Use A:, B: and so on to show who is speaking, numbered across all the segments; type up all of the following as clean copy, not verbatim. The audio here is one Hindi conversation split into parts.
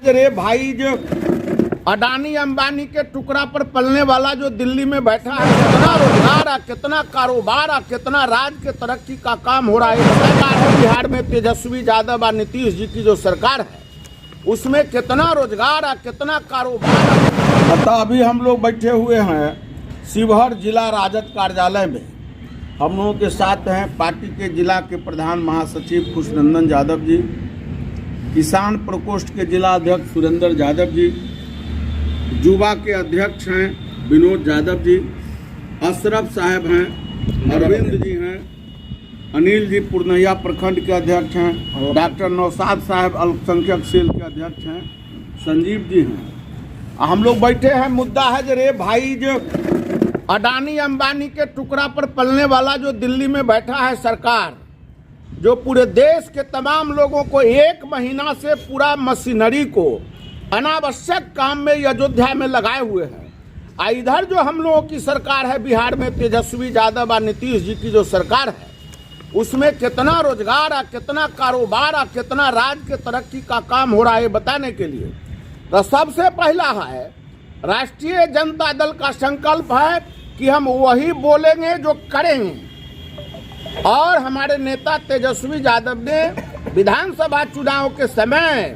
A: रे भाई, जो अडानी अंबानी के टुकड़ा पर पलने वाला जो दिल्ली में बैठा है, कितना रोजगार, कितना कारोबार, कितना राज्य के तरक्की का काम हो रहा है। सरकार है बिहार में तेजस्वी यादव और नीतीश जी की जो सरकार है, उसमें कितना रोजगार, कितना कारोबार। अतः अभी हम लोग बैठे हुए हैं शिवहर जिला राजद कार्यालय में। हम लोगों के साथ हैं पार्टी के जिला के प्रधान महासचिव खुशनंदन यादव जी, किसान प्रकोष्ठ के जिला अध्यक्ष सुरेंद्र यादव जी, युवा के अध्यक्ष हैं विनोद यादव जी, अशरफ साहब हैं, अरविंद जी हैं, अनिल जी पूर्णिया प्रखंड के अध्यक्ष हैं, डॉक्टर नौशाद साहब अल्पसंख्यक सेल के अध्यक्ष हैं, संजीव जी हैं। हम लोग बैठे हैं, मुद्दा है जो रे भाई, जो अडानी अंबानी के टुकड़ा पर पलने वाला जो दिल्ली में बैठा है सरकार, जो पूरे देश के तमाम लोगों को एक महीना से पूरा मशीनरी को अनावश्यक काम में अयोध्या में लगाए हुए हैं। इधर जो हम लोगों की सरकार है बिहार में तेजस्वी यादव और नीतीश जी की जो सरकार है, उसमें कितना रोजगार, कितना कारोबार, कितना राज्य के तरक्की का काम हो रहा है बताने के लिए तो सबसे पहला है राष्ट्रीय जनता दल का संकल्प है कि हम वही बोलेंगे जो करेंगे। और हमारे नेता तेजस्वी यादव ने विधानसभा चुनाव के समय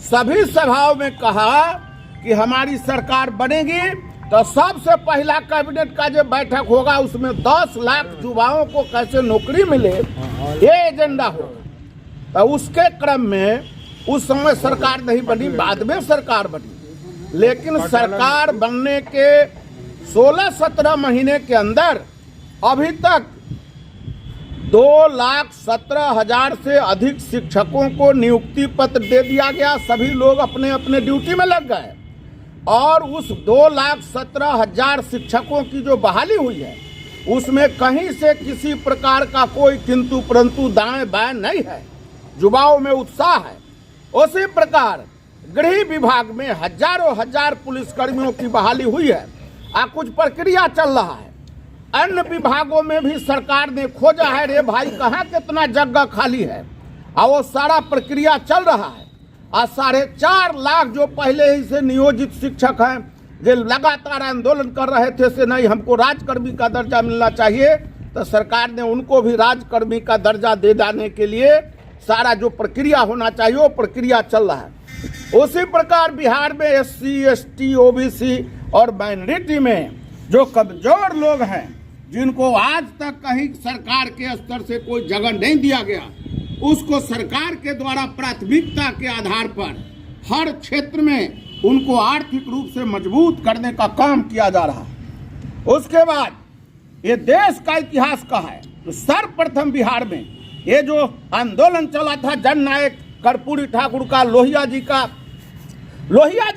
A: सभी सभाओं में कहा कि हमारी सरकार बनेगी तो सबसे पहला कैबिनेट का जो बैठक होगा उसमें 10 लाख युवाओं को कैसे नौकरी मिले, ये एजेंडा होगा। तो उसके क्रम में उस समय सरकार नहीं बनी, बाद में सरकार बनी। लेकिन सरकार बनने के 16-17 महीने के अंदर अभी तक 2,17,000 से अधिक शिक्षकों को नियुक्ति पत्र दे दिया गया। सभी लोग अपने अपने ड्यूटी में लग गए और उस 2,17,000 शिक्षकों की जो बहाली हुई है उसमें कहीं से किसी प्रकार का कोई किंतु परंतु दाएं बाएं नहीं है। युवाओं में उत्साह है। उसी प्रकार गृह विभाग में हजारों हजार पुलिसकर्मियों की बहाली हुई है और कुछ प्रक्रिया चल रहा है। अन्य विभागों में भी सरकार ने खोजा है रे भाई कहाँ कितना जगह खाली है, और वो सारा प्रक्रिया चल रहा है। और 4.5 लाख जो पहले ही से नियोजित शिक्षक हैं जो लगातार आंदोलन कर रहे थे से नहीं हमको राजकर्मी का दर्जा मिलना चाहिए, तो सरकार ने उनको भी राजकर्मी का दर्जा दे देने के लिए सारा जो प्रक्रिया होना चाहिए वो प्रक्रिया चल रहा है। उसी प्रकार बिहार में SC, ST, OBC और माइनॉरिटी में जो कमजोर लोग हैं, जिनको आज तक कहीं सरकार के स्तर से कोई जगह नहीं दिया गया, उसको सरकार के द्वारा प्राथमिकता के आधार पर हर क्षेत्र में उनको आर्थिक रूप से मजबूत करने का काम किया जा रहा है। उसके बाद ये देश का इतिहास का है तो सर्वप्रथम बिहार में ये जो आंदोलन चला था जननायक कर्पूरी ठाकुर का, लोहिया जी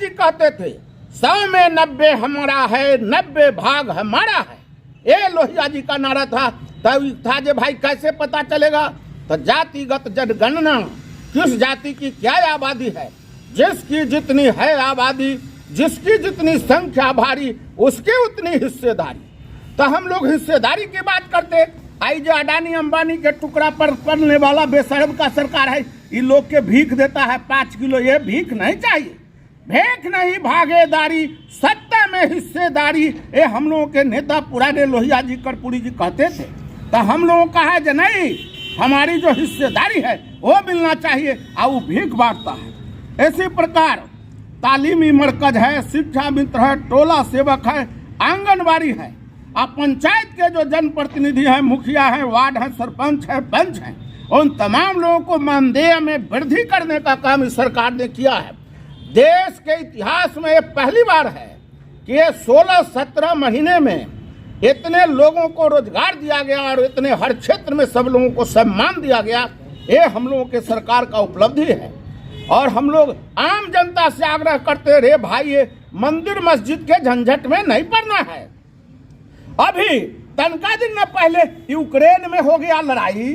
A: कहते थे 100 में 90 हमारा है, 90 भाग हमारा है। ये लोहिया जी का नारा था। तब था जे भाई कैसे पता चलेगा, तो जातिगत जनगणना, किस जाति की क्या आबादी है, जिसकी जितनी है आबादी, जिसकी जितनी संख्या भारी, उसकी उतनी हिस्सेदारी। तो हम लोग हिस्सेदारी की बात करते। आई जो अडानी अंबानी के टुकड़ा पर पलने वाला बेशरम का सरकार है, इन लोग के भीख देता है 5 किलो। ये भीख नहीं चाहिए, भीख नहीं भागीदारी, सत्ता में हिस्सेदारी, ये हम लोगों के नेता पुराने लोहिया जी कर्पूरी जी कहते थे। तो हम लोगों का है जो नहीं, हमारी जो हिस्सेदारी है वो मिलना चाहिए, और वो भीख बांटता है। इसी प्रकार तालीमी मरकज है, शिक्षा मित्र है, टोला सेवक है, आंगनबाड़ी है, और पंचायत के जो जनप्रतिनिधि हैं, मुखिया है, वार्ड है, सरपंच है, पंच है, उन तमाम लोगों को मानदेय में वृद्धि करने का काम इस सरकार ने किया है। देश के इतिहास में ये पहली बार है कि ये 16-17 महीने में इतने लोगों को रोजगार दिया गया और इतने हर क्षेत्र में सब लोगों को सम्मान दिया गया। ये हम लोगों के सरकार का उपलब्धि है। और हम लोग आम जनता से आग्रह करते रहे भाई, ये मंदिर मस्जिद के झंझट में नहीं पड़ना है। अभी तनका दिन में पहले यूक्रेन में हो गया लड़ाई,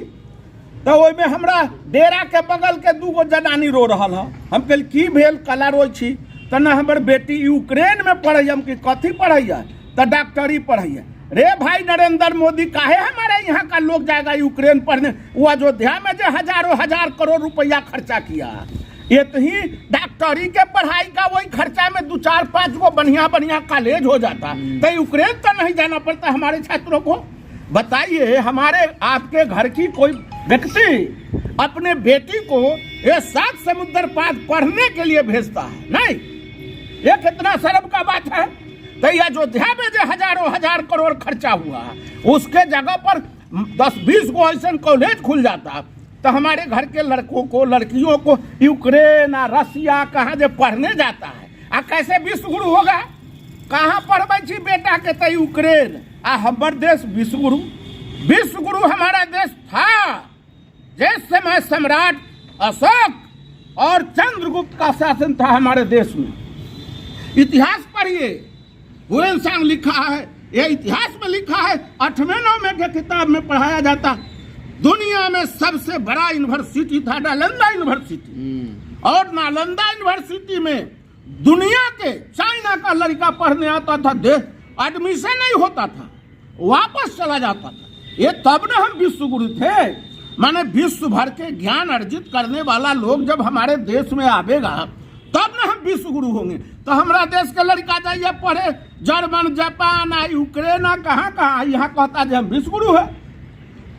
A: तो ओहि में हमरा डेरा के बगल के 2 जनानी रो रहा है। हम कल की भेल कला रोई छी, तो न हमर बेटी यूक्रेन में पढ़े, हम की कथी पढ़ैया, तो डॉक्टरी पढ़ैया। रे भाई नरेंद्र मोदी काहे हमारे यहाँ का लोग जाएगा यूक्रेन पढ़ने? वो अयोध्या में जो हजारों हजार करोड़ रुपया खर्चा किया, ये तो ही डॉक्टरी के पढ़ाई का वही खर्चा में 2-4-5 गो बढ़िया बढ़िया कॉलेज हो जाता, तो यूक्रेन तो नहीं जाना पड़ता हमारे छात्रों को। बताइए, हमारे आपके घर की कोई व्यक्ति अपने बेटी को ये 7 समुद्र पार पढ़ने के लिए भेजता है? नहीं, ये कितना शर्म का बात है। तो अयोध्या में जो हजारों हजार करोड़ खर्चा हुआ, उसके जगह पर 10-20 गो ऐसा कॉलेज खुल जाता, तो हमारे घर के लड़कों को लड़कियों को यूक्रेन रसिया कहाँ जो पढ़ने जाता है, आ कैसे विश्व गुरु होगा? कहाँ पढ़बै छी बेटा के? तो यूक्रेन। आ हमार देश विश्व गुरु हमारा देश था। जिस समय सम्राट अशोक और चंद्रगुप्त का शासन था हमारे देश में, इतिहास पढ़िए, हुएनसांग लिखा है, ये इतिहास में लिखा है, 8वें-9वें के किताब में पढ़ाया जाता। दुनिया में सबसे बड़ा यूनिवर्सिटी था नालंदा यूनिवर्सिटी, और नालंदा यूनिवर्सिटी में दुनिया के चाइना का लड़का पढ़ने आता था, एडमिशन नहीं होता था, वापस चला जाता था। ये तब न हम विश्व गुरु थे। माने विश्व भर के ज्ञान अर्जित करने वाला लोग जब हमारे देश में आवेगा, तब न हम विश्व गुरु होंगे। तो हमारा देश के लड़का जाइए पढ़े जर्मन, जापान, यूक्रेन, कहाँ यहाँ कहता है हम विश्व गुरु है।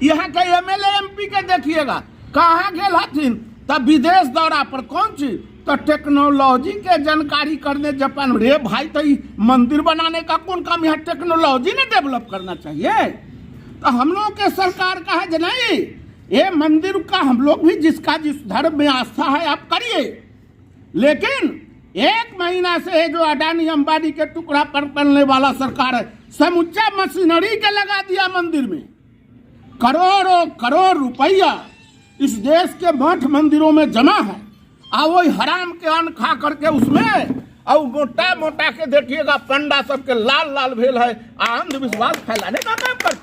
A: यहाँ के MLA MP के देखिएगा कहाँ गेल हथिन, तब विदेश दौरा पर। कौन चीज? तो टेक्नोलॉजी के जानकारी करने जापान। रे भाई, तो मंदिर बनाने का कौन काम? यहाँ टेक्नोलॉजी ने डेवलप करना चाहिए। तो हम लोग के सरकार का है नहीं, ये मंदिर का हम लोग भी जिसका जिस धर्म में आस्था है आप करिए, लेकिन 1 महीना से जो अडानी अंबानी के टुकड़ा पर पड़ने वाला सरकार है, समूचा मशीनरी के लगा दिया मंदिर में। करोड़ों करोड़ रुपया इस देश के मठ मंदिरों में जमा है, और वही हराम के अन्न खा करके उसमें और मोटा मोटा के देखिएगा पंडा सबके लाल लाल भेल है, अंधविश्वास फैलाने का काम करते।